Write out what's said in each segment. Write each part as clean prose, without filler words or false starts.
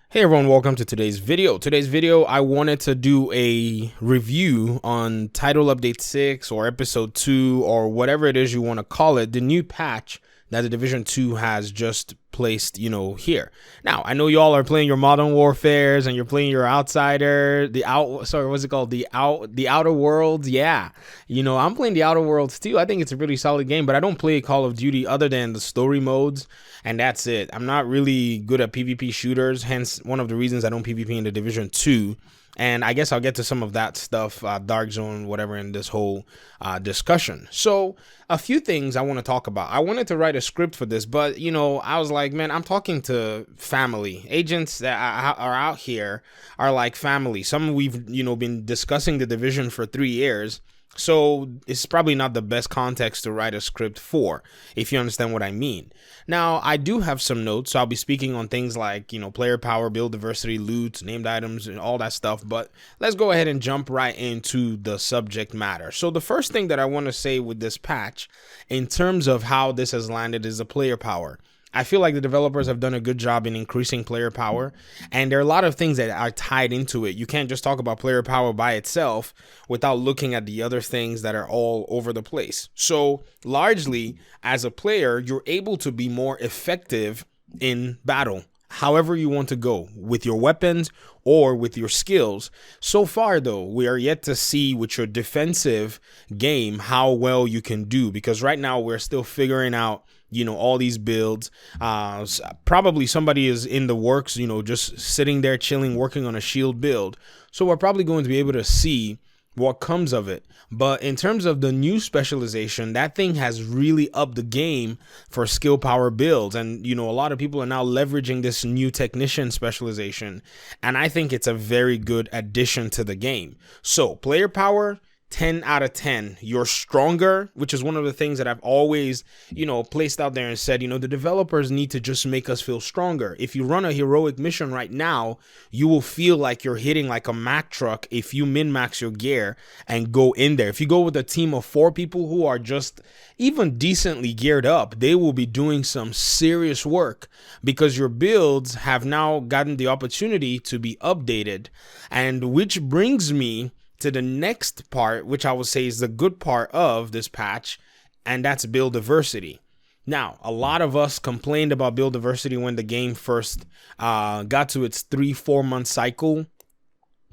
Hey everyone, welcome to today's video. I wanted to do a review on Title Update 6 or Episode 2 or whatever it is you want to call it, the new patch that the Division 2 has just placed, here. Now, I know y'all are playing your Modern Warfares and you're playing your Outsider, the Outer Worlds. Yeah. I'm playing the Outer Worlds too. I think it's a really solid game, but I don't play Call of Duty other than the story modes, and that's it. I'm not really good at PvP shooters, hence one of the reasons I don't PvP in the Division 2. And I guess I'll get to some of that stuff, Dark Zone, whatever, in this whole discussion. So a few things I want to talk about. I wanted to write a script for this, but, I was like, man, I'm talking to family. Agents that are out here are like family. Some we've, been discussing the Division for 3 years. So it's probably not the best context to write a script for, if you understand what I mean. Now, I do have some notes, so I'll be speaking on things like, player power, build diversity, loot, named items, and all that stuff. But let's go ahead and jump right into the subject matter. So the first thing that I want to say with this patch, in terms of how this has landed, is the player power. I feel like the developers have done a good job in increasing player power, and there are a lot of things that are tied into it. You can't just talk about player power by itself without looking at the other things that are all over the place. So largely, as a player, you're able to be more effective in battle, however you want to go, with your weapons or with your skills. So far, though, we are yet to see with your defensive game how well you can do, because right now we're still figuring out all these builds. Probably somebody is in the works, just sitting there chilling, working on a shield build. So we're probably going to be able to see what comes of it. But in terms of the new specialization, that thing has really upped the game for skill power builds. And, a lot of people are now leveraging this new technician specialization. And I think it's a very good addition to the game. So player power, 10 out of 10. You're stronger, which is one of the things that I've always, placed out there and said, the developers need to just make us feel stronger. If you run a heroic mission right now, you will feel like you're hitting like a Mack truck if you min-max your gear and go in there. If you go with a team of 4 people who are just even decently geared up, they will be doing some serious work, because your builds have now gotten the opportunity to be updated. And which brings me to the next part, which I would say is the good part of this patch, and that's build diversity. Now, a lot of us complained about build diversity when the game first got to its 3-4 month cycle,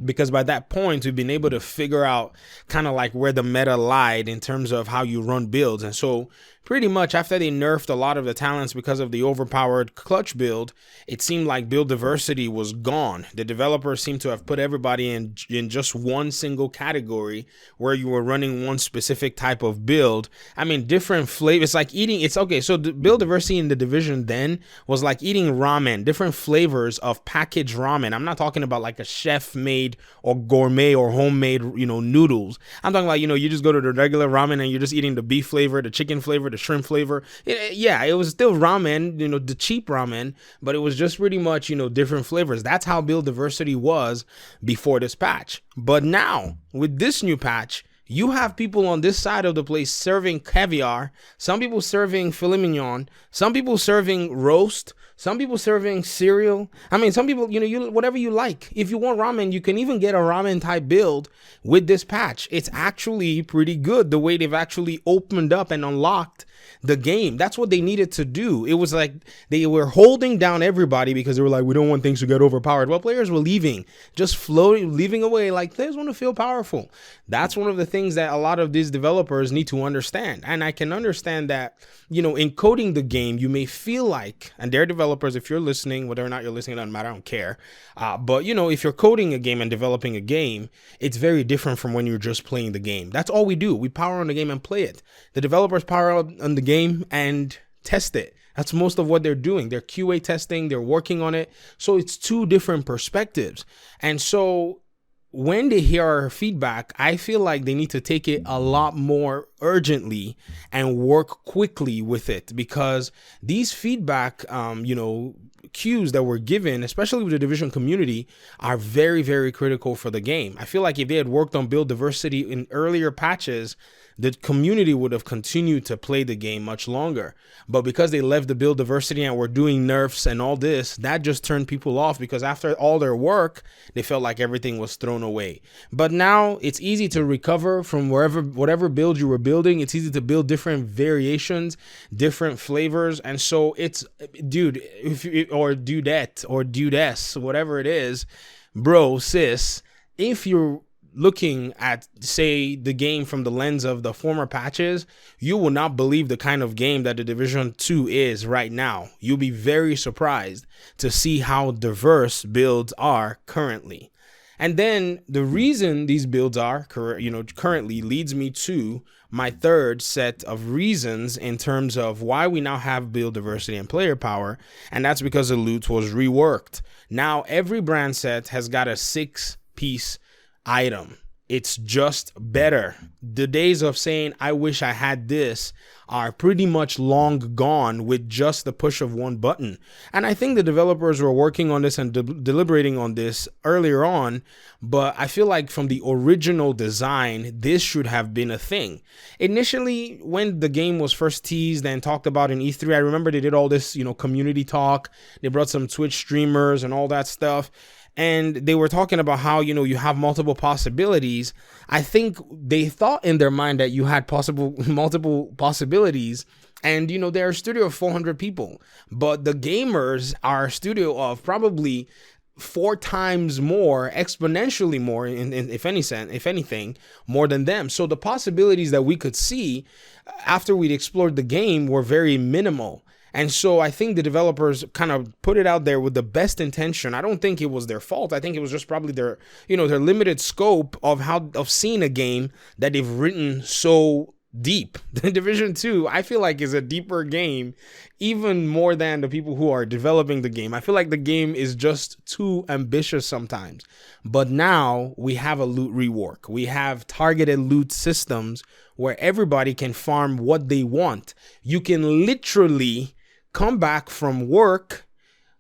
because by that point we've been able to figure out kind of like where the meta lied in terms of how you run builds. And so pretty much after they nerfed a lot of the talents because of the overpowered clutch build, it seemed like build diversity was gone. The developers seem to have put everybody in just one single category where you were running one specific type of build. I mean, different flavors. It's like eating, it's okay. So the build diversity in the Division then was like eating ramen, different flavors of packaged ramen. I'm not talking about like a chef made or gourmet or homemade, noodles. I'm talking about, you just go to the regular ramen and you're just eating the beef flavor, the chicken flavor, the shrimp flavor. It was still ramen, the cheap ramen, but it was just pretty much, different flavors. That's how build diversity was before this patch. But now with this new patch, you have people on this side of the place serving caviar, some people serving filet mignon, some people serving roast, some people serving cereal. I mean, some people, you whatever you like. If you want ramen, you can even get a ramen type build with this patch. It's actually pretty good the way they've actually opened up and unlocked the game. That's what they needed to do. It was like they were holding down everybody because they were like, we don't want things to get overpowered. Well, players were leaving, just floating, leaving away, like players want to feel powerful. That's one of the things that a lot of these developers need to understand. And I can understand that, in coding the game, you may feel like, and they're developers, if you're listening, whether or not you're listening, it doesn't matter, I don't care. But, if you're coding a game and developing a game, it's very different from when you're just playing the game. That's all we do. We power on the game and play it. The developers power on the game and test it. That's most of what they're doing. They're QA testing, they're working on it. So it's two different perspectives. And so when they hear our feedback, I feel like they need to take it a lot more urgently and work quickly with it, because these feedback, cues that were given, especially with the Division community, are very, very critical for the game. I feel like if they had worked on build diversity in earlier patches, the community would have continued to play the game much longer. But because they left the build diversity and were doing nerfs and all this, that just turned people off, because after all their work, they felt like everything was thrown away. But now it's easy to recover from whatever build you were building. It's easy to build different variations, different flavors. And so it's, dude, or dudette or dudess, whatever it is, bro, sis, if you're looking at, say, the game from the lens of the former patches, you will not believe the kind of game that the Division 2 is right now. You'll be very surprised to see how diverse builds are currently. And then the reason these builds are, currently leads me to my third set of reasons in terms of why we now have build diversity and player power. And that's because the loot was reworked. Now every brand set has got a 6-piece item. It's just better. The days of saying, I wish I had this, are pretty much long gone with just the push of one button. And I think the developers were working on this and deliberating on this earlier on, but I feel like from the original design, this should have been a thing. Initially, when the game was first teased and talked about in E3, I remember they did all this, community talk. They brought some Twitch streamers and all that stuff. And they were talking about how, you have multiple possibilities. I think they thought in their mind that you had multiple possibilities. And, they're a studio of 400 people. But the gamers are a studio of probably 4 times more, exponentially more, if anything, more than them. So the possibilities that we could see after we'd explored the game were very minimal. And so I think the developers kind of put it out there with the best intention. I don't think it was their fault. I think it was just probably their limited scope of seeing a game that they've written so deep. The Division 2, I feel like, is a deeper game, even more than the people who are developing the game. I feel like the game is just too ambitious sometimes. But now we have a loot rework. We have targeted loot systems where everybody can farm what they want. You can literally come back from work,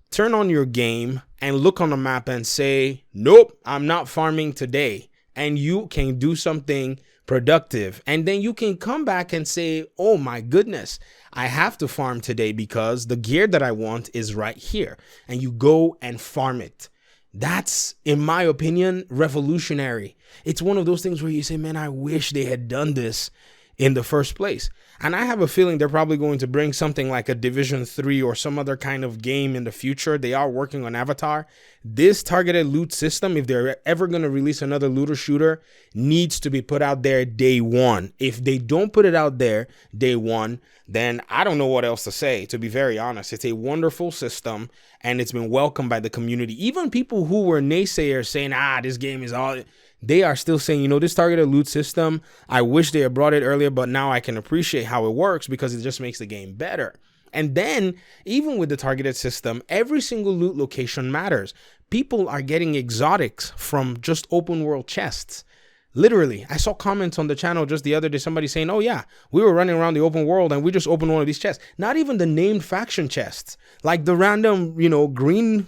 turn on your game, and look on the map and say, nope, I'm not farming today. And you can do something productive. And then you can come back and say, oh my goodness, I have to farm today because the gear that I want is right here. And you go and farm it. That's, in my opinion, revolutionary. It's one of those things where you say, man, I wish they had done this in the first place. And I have a feeling they're probably going to bring something like a Division 3 or some other kind of game in the future. They are working on Avatar. This targeted loot system, if they're ever going to release another looter shooter, needs to be put out there day one. If they don't put it out there day one, then I don't know what else to say, to be very honest. It's a wonderful system, and it's been welcomed by the community. Even people who were naysayers saying, this game is all... They are still saying, this targeted loot system, I wish they had brought it earlier, but now I can appreciate how it works because it just makes the game better. And then, even with the targeted system, every single loot location matters. People are getting exotics from just open world chests. Literally, I saw comments on the channel just the other day, somebody saying, oh yeah, we were running around the open world and we just opened one of these chests. Not even the named faction chests, like the random, green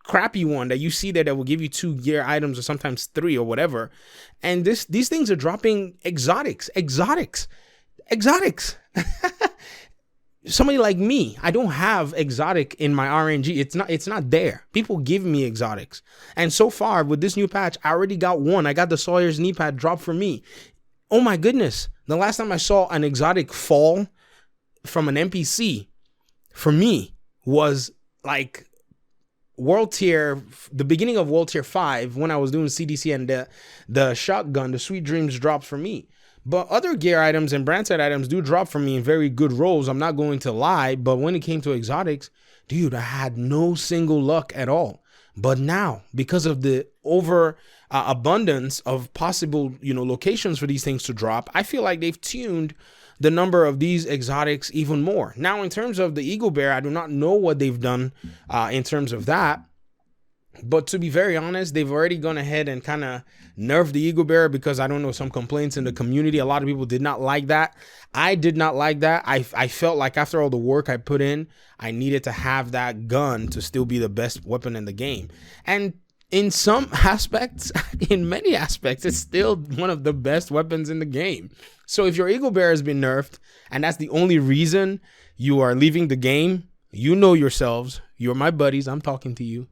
crappy one that you see there that will give you 2 gear items or sometimes 3 or whatever. And these things are dropping exotics. Somebody like me, I don't have exotic in my RNG. It's not there. People give me exotics. And so far with this new patch, I already got one. I got the Sawyer's knee pad drop for me. Oh my goodness. The last time I saw an exotic fall from an NPC for me was like World Tier, the beginning of World Tier 5, when I was doing CDC, and the shotgun, the Sweet Dreams, dropped for me. But other gear items and brand set items do drop for me in very good rolls. I'm not going to lie. But when it came to exotics, dude, I had no single luck at all. But now, because of the abundance of possible, locations for these things to drop, I feel like they've tuned the number of these exotics even more. Now, in terms of the Eagle Bear, I do not know what they've done in terms of that. But to be very honest, they've already gone ahead and kind of nerfed the Eagle Bear because, I don't know, some complaints in the community. A lot of people did not like that. I did not like that. I felt like after all the work I put in, I needed to have that gun to still be the best weapon in the game. And in some aspects, in many aspects, it's still one of the best weapons in the game. So if your Eagle Bear has been nerfed and that's the only reason you are leaving the game, you know yourselves, you're my buddies, I'm talking to you.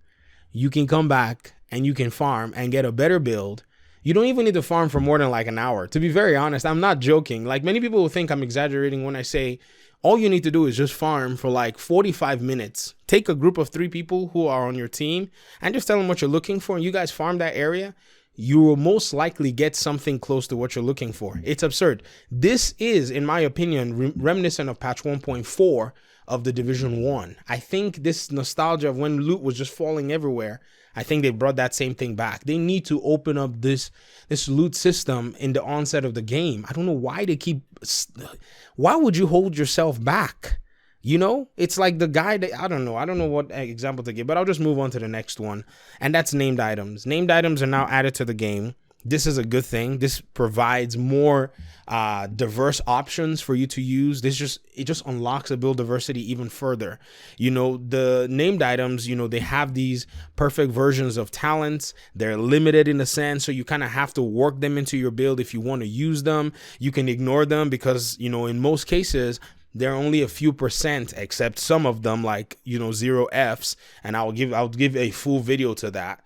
You can come back and you can farm and get a better build. You don't even need to farm for more than like an hour. To be very honest, I'm not joking. Like, many people will think I'm exaggerating when I say all you need to do is just farm for like 45 minutes. Take a group of 3 people who are on your team and just tell them what you're looking for, and you guys farm that area. You will most likely get something close to what you're looking for. It's absurd. This is, in my opinion, reminiscent of patch 1.4 of the Division 1. I think this nostalgia of when loot was just falling everywhere, I think they brought that same thing back. They need to open up this loot system in the onset of the game. I don't know why they keep... Why would you hold yourself back? You know, it's like the guy that, I don't know what example to give, but I'll just move on to the next one. And that's named items. Named items are now added to the game. This is a good thing. This provides more diverse options for you to use. It just unlocks the build diversity even further. You know, the named items, you know, they have these perfect versions of talents. They're limited in a sense, so you kind of have to work them into your build if you want to use them. You can ignore them because, you know, in most cases, they're only a few percent, except some of them, like, you know, 0 Fs, and I'll give a full video to that.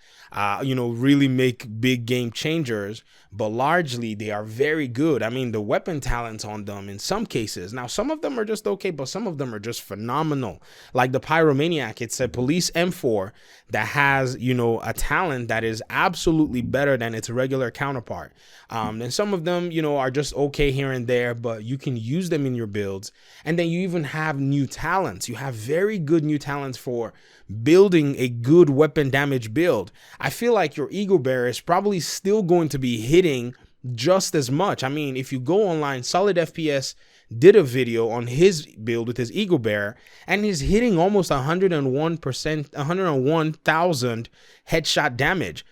You know, really make big game changers, but largely they are very good. I mean, the weapon talents on them in some cases. Now, some of them are just okay, but some of them are just phenomenal. Like the Pyromaniac, it's a police M4 that has, you know, a talent that is absolutely better than its regular counterpart. And some of them, you know, are just okay here and there, but you can use them in your builds. And then you even have new talents. You have very good new talents for building a good weapon damage build. I feel like your Eagle Bear is probably still going to be hitting just as much. I mean, if you go online, Solid FPS did a video on his build with his Eagle Bear, and he's hitting almost 101,000 headshot damage.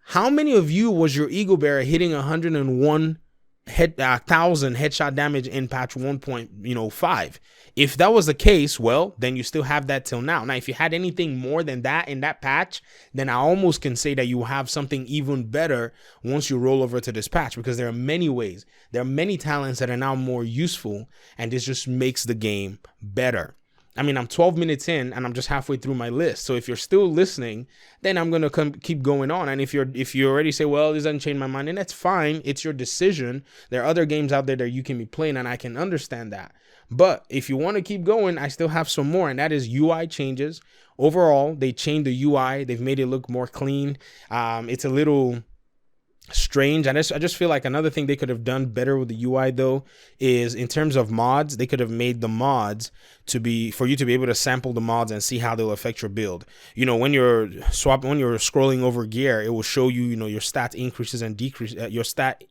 How many of you was your Eagle Bear hitting 101,000 headshot damage in patch 1.5? If that was the case, well, then you still have that till now. Now, if you had anything more than that in that patch, then I almost can say that you have something even better once you roll over to this patch, because there are many ways. There are many talents that are now more useful, and this just makes the game better. I mean, I'm 12 minutes in and I'm just halfway through my list. So if you're still listening, then I'm going to keep going on. And if you already say, well, this doesn't change my mind, and that's fine. It's your decision. There are other games out there that you can be playing, and I can understand that. But if you want to keep going, I still have some more, and that is UI changes. Overall, they changed the UI. They've made it look more clean. It's a little strange. I just feel like another thing they could have done better with the UI, though, is in terms of mods, they could have made the mods for you to be able to sample the mods and see how they'll affect your build. You know, when you're scrolling over gear, it will show you, you know, your stat increases and decreases, your stat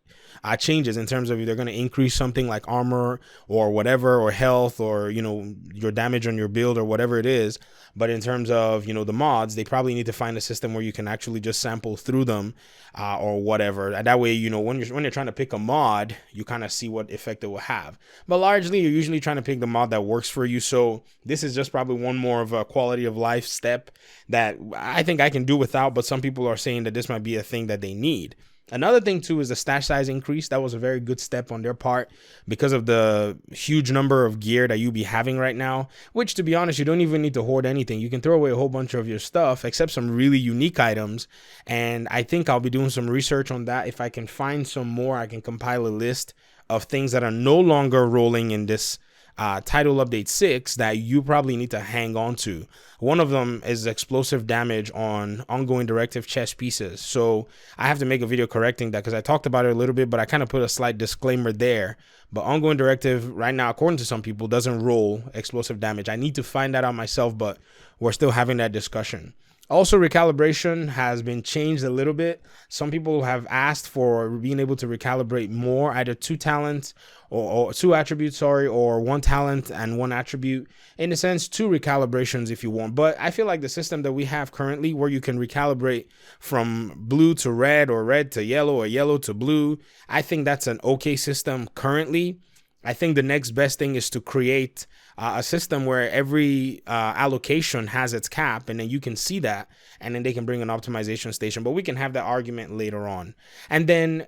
changes in terms of if they're going to increase something like armor or whatever, or health, or, you know, your damage on your build or whatever it is. But in terms of, you know, the mods, they probably need to find a system where you can actually just sample through them or whatever. And that way, you know, when you're trying to pick a mod, you kind of see what effect it will have. But largely, you're usually trying to pick the mod that works for you. So this is just probably one more of a quality of life step that I think I can do without, but some people are saying that this might be a thing that they need. Another thing too is the stash size increase. That was a very good step on their part because of the huge number of gear that you be having right now, which, to be honest, you don't even need to hoard anything. You can throw away a whole bunch of your stuff except some really unique items. And I think I'll be doing some research on that. If I can find some more, I can compile a list of things that are no longer rolling in this title update 6 that you probably need to hang on to. One of them is explosive damage on ongoing directive chess pieces. So I have to make a video correcting that because I talked about it a little bit, but I kind of put a slight disclaimer there. But ongoing directive right now, according to some people, doesn't roll explosive damage. I need to find that out myself, but we're still having that discussion. Also, recalibration has been changed a little bit. Some people have asked for being able to recalibrate more, either 2 talents or 2 attributes, or 1 talent and 1 attribute. In a sense, 2 recalibrations if you want. But I feel like the system that we have currently, where you can recalibrate from blue to red, or red to yellow, or yellow to blue, I think that's an okay system currently. I think the next best thing is to create a system where every allocation has its cap, and then you can see that, and then they can bring an optimization station. But we can have that argument later on. And then,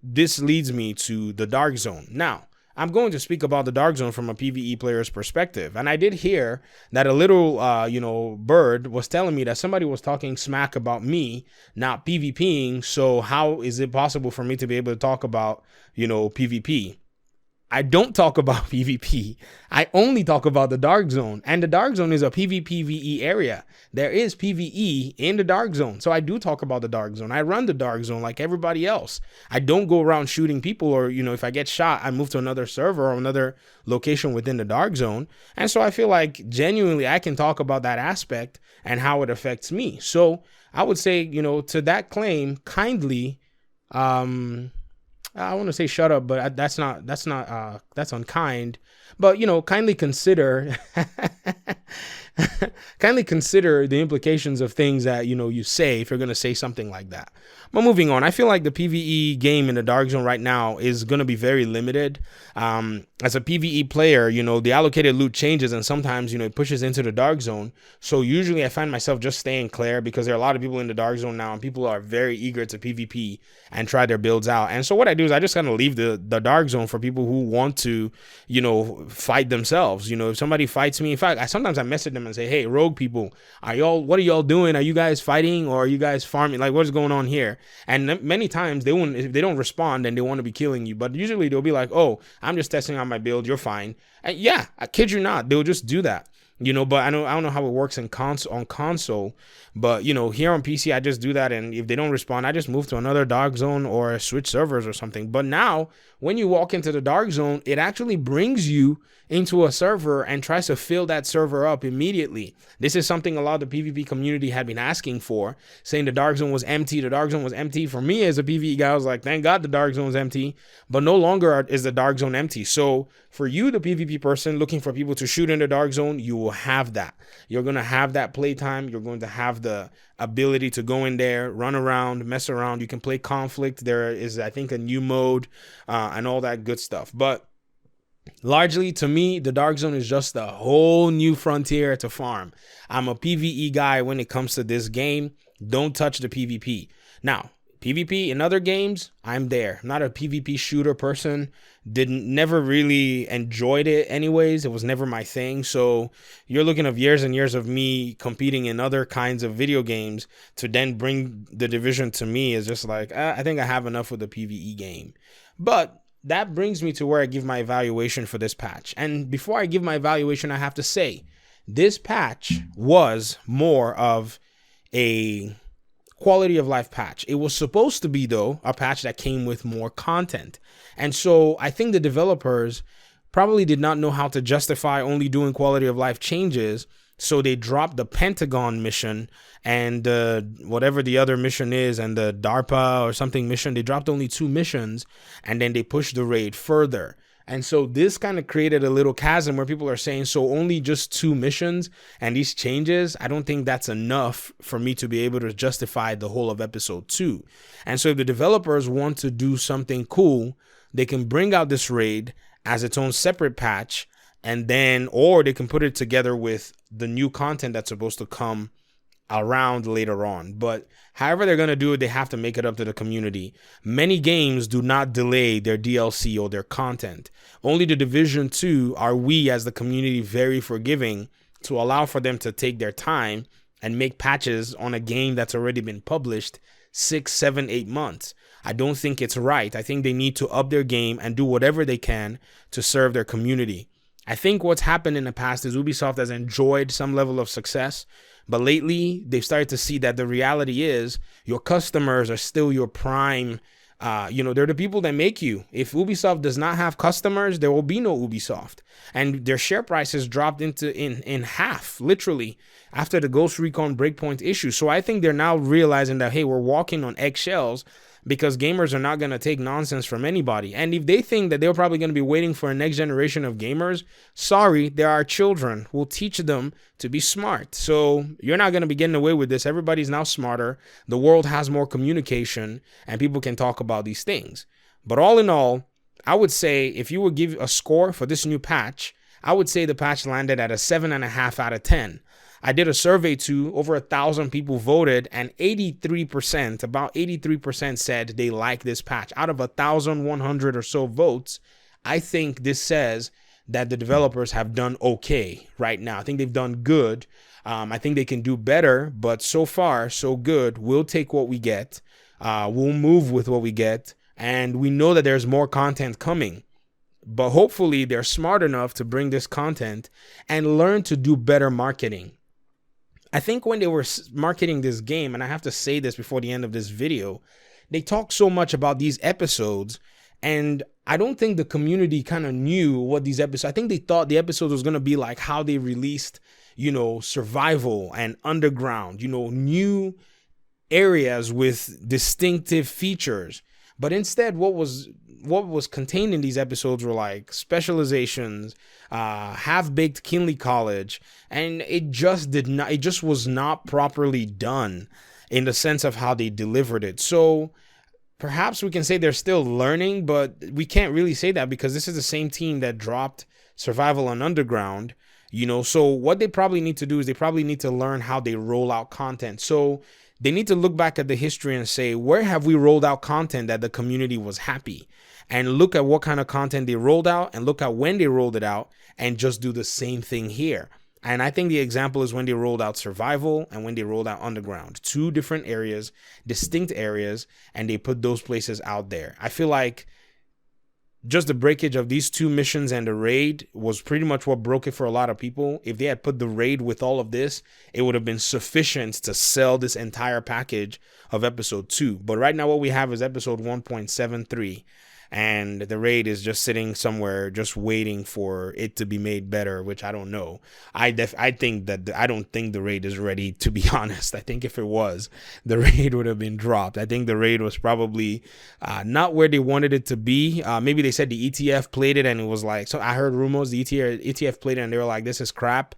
this leads me to the Dark Zone. Now, I'm going to speak about the Dark Zone from a PvE player's perspective. And I did hear that a little, bird was telling me that somebody was talking smack about me not PvPing. So how is it possible for me to be able to talk about, PvP? I don't talk about PvP. I only talk about the Dark Zone. And the Dark Zone is a PvPvE area. There is PvE in the Dark Zone. So I do talk about the Dark Zone. I run the Dark Zone like everybody else. I don't go around shooting people, or, if I get shot, I move to another server or another location within the Dark Zone. And so I feel like genuinely I can talk about that aspect and how it affects me. So I would say, to that claim, kindly, I want to say shut up, but that's unkind. But, kindly consider, kindly consider the implications of things that, you say if you're going to say something like that. But moving on, I feel like the PvE game in the Dark Zone right now is going to be very limited. As a PvE player, the allocated loot changes, and sometimes, it pushes into the Dark Zone. So usually I find myself just staying clear, because there are a lot of people in the Dark Zone now, and people are very eager to PvP and try their builds out. And so what I do is I just kind of leave the Dark Zone for people who want to, fight themselves. If somebody fights me, in fact, sometimes I message them and say, hey, rogue people, what are y'all doing? Are you guys fighting, or are you guys farming? Like, what's going on here? And many times if they don't respond, then they want to be killing you. But usually they'll be like, oh, I'm just testing out my build, you're fine. And yeah, I kid you not, they'll just do that. But I don't know how it works on console, but here on PC, I just do that. And if they don't respond, I just move to another Dark Zone or switch servers or something. But now when you walk into the Dark Zone, it actually brings you into a server and tries to fill that server up immediately. This is something a lot of the PvP community had been asking for, saying the Dark Zone was empty. The Dark Zone was empty. For me as a PvE guy, I was like, thank God the Dark Zone is empty, but no longer is the Dark Zone empty. So for you, the PvP person looking for people to shoot in the Dark Zone, you will have that. You're going to have that playtime. You're going to have the ability to go in there, run around, mess around. You can play Conflict. There is, I think, a new mode and all that good stuff. But largely, to me, the Dark Zone is just a whole new frontier to farm. I'm a PvE guy when it comes to this game. Don't touch the PvP. Now, PvP in other games, I'm there. I'm not a PvP shooter person. Never really enjoyed it anyways. It was never my thing. So you're looking at years and years of me competing in other kinds of video games to then bring the Division to me is just like, I think I have enough with the PvE game. But that brings me to where I give my evaluation for this patch. And before I give my evaluation, I have to say, this patch was more of a quality of life patch. It was supposed to be, though, a patch that came with more content. And so I think the developers probably did not know how to justify only doing quality of life changes. So they dropped the Pentagon mission and whatever the other mission is, and the DARPA or something mission. They dropped only 2 missions, and then they pushed the raid further. And so this kind of created a little chasm where people are saying, so only just 2 missions and these changes, I don't think that's enough for me to be able to justify the whole of episode 2. And so if the developers want to do something cool, they can bring out this raid as its own separate patch, and then, or they can put it together with the new content that's supposed to come around later on. But however they're going to do it, they have to make it up to the community. Many games do not delay their DLC or their content. Only the Division 2 are we as the community very forgiving to allow for them to take their time and make patches on a game that's already been published 6, 7, 8 months. I don't think it's right. I think they need to up their game and do whatever they can to serve their community. I think what's happened in the past is Ubisoft has enjoyed some level of success, but lately they've started to see that the reality is your customers are still your prime. They're the people that make you. If Ubisoft does not have customers, there will be no Ubisoft. And their share prices dropped in half, literally, after the Ghost Recon Breakpoint issue. So I think they're now realizing that, hey, we're walking on eggshells, because gamers are not going to take nonsense from anybody. And if they think that they're probably going to be waiting for a next generation of gamers, sorry, there are children. We'll teach them to be smart. So you're not going to be getting away with this. Everybody's now smarter. The world has more communication, and people can talk about these things. But all in all, I would say if you would give a score for this new patch, I would say the patch landed at a 7.5 out of 10. I did a survey too, over 1,000 people voted, and 83%, about 83% said they like this patch. Out of 1,100 or so votes, I think this says that the developers have done okay right now. I think they've done good. I think they can do better, but so far, so good. We'll take what we get. We'll move with what we get, and we know that there's more content coming. But hopefully they're smart enough to bring this content and learn to do better marketing. I think when they were marketing this game, and I have to say this before the end of this video, they talked so much about these episodes, and I don't think the community kind of knew what these episodes, I think they thought the episode was going to be like how they released, you know, survival and underground, you know, new areas with distinctive features. But instead, what was contained in these episodes were like specializations, half-baked Kinley College, and it just was not properly done in the sense of how they delivered it. So perhaps we can say they're still learning, but we can't really say that because this is the same team that dropped Survival and Underground, you know. So what they probably need to do is they probably need to learn how they roll out content. So they need to look back at the history and say, where have we rolled out content that the community was happy? And look at what kind of content they rolled out and look at when they rolled it out and just do the same thing here. And I think the example is when they rolled out Survival and when they rolled out Underground. 2 different areas, distinct areas, and they put those places out there. I feel like just the breakage of these 2 missions and the raid was pretty much what broke it for a lot of people. If they had put the raid with all of this, it would have been sufficient to sell this entire package of episode 2. But right now what we have is episode 1.73. And the raid is just sitting somewhere just waiting for it to be made better, which I don't know. I think that I don't think the raid is ready, to be honest. I think if it was, the raid would have been dropped. I think the raid was probably not where they wanted it to be. Maybe they said the ETF played it and it was like, so I heard rumors the ETF played it and they were like, this is crap.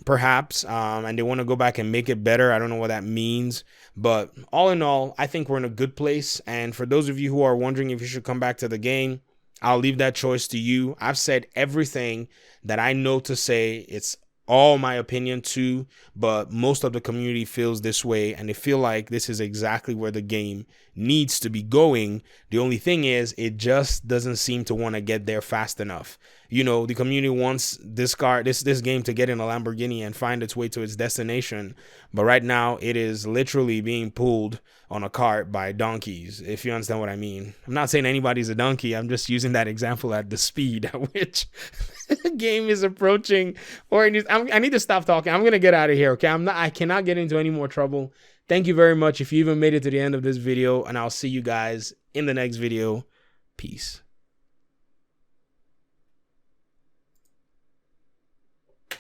Perhaps, and they want to go back and make it better. I don't know what that means, but all in all, I think we're in a good place. And for those of you who are wondering if you should come back to the game, I'll leave that choice to you. I've said everything that I know to say. It's all my opinion too, but most of the community feels this way and they feel like this is exactly where the game needs to be going. The only thing is it just doesn't seem to want to get there fast enough. You know, the community wants this game to get in a Lamborghini and find its way to its destination, but right now it is literally being pulled on a cart by donkeys, if you understand what I mean. I'm not saying anybody's a donkey. I'm just using that example at the speed at which the game is approaching. Or I need to stop talking. I'm gonna get out of here. Okay, I cannot get into any more trouble. Thank you very much if you even made it to the end of this video, and I'll see you guys in the next video. Peace.